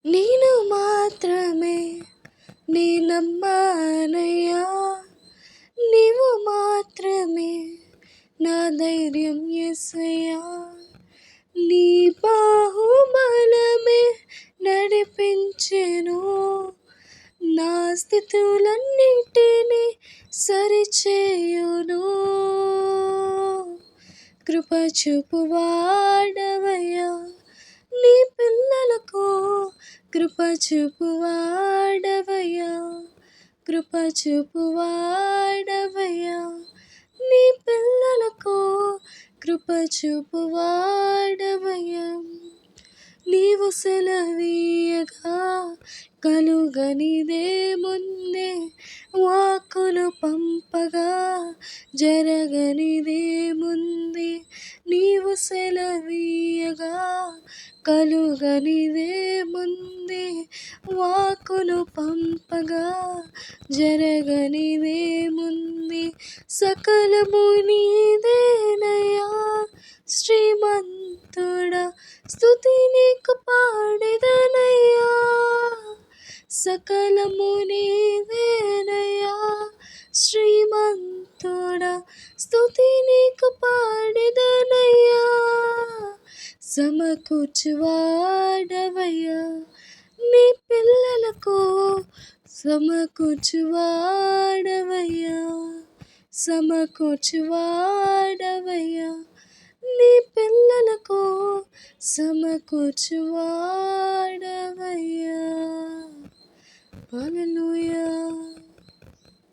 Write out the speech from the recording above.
నేను మాత్రమే నీ నమ్మానయ్యా, నీవు మాత్రమే నా ధైర్యం యేసయ్యా. నీ బాహుబలమే నడిపించెను, నా స్థితులన్నిటినీ సరిచేయును. కృప చూపువాడవయ్యా నీ పిల్లలకు, కృప చూపువాడవయ్యా, కృప చూపువాడవయ్యా నీ పిల్లలకు, కృప చూపువాడవయ్యా. నీవు సెలవీయగా కలుగనిదేముందే, వాక్కులు పంపగా జరగనిదేముంది. నీవు సెలవీయగా కలుగనిదేముంది, వాక్కులు పంపగా జరగనిదేముంది. సకలము నీదేనయ్యా శ్రీమంతుడా, స్తుతి నీకు పాడెదనయ్యా. సకలము నీదేనయ్యా శ్రీమంతుడా, స్తుతి నీకు పాడెదనయ్యా. సమకూర్చువాడవయ్యా నీ పిల్లలకు, సమకూర్చువాడవయ్యా, సమకూర్చువాడవయ్యా నీ పిల్లలకు, సమకూర్చువాడవయ్యా. హల్లెలూయా.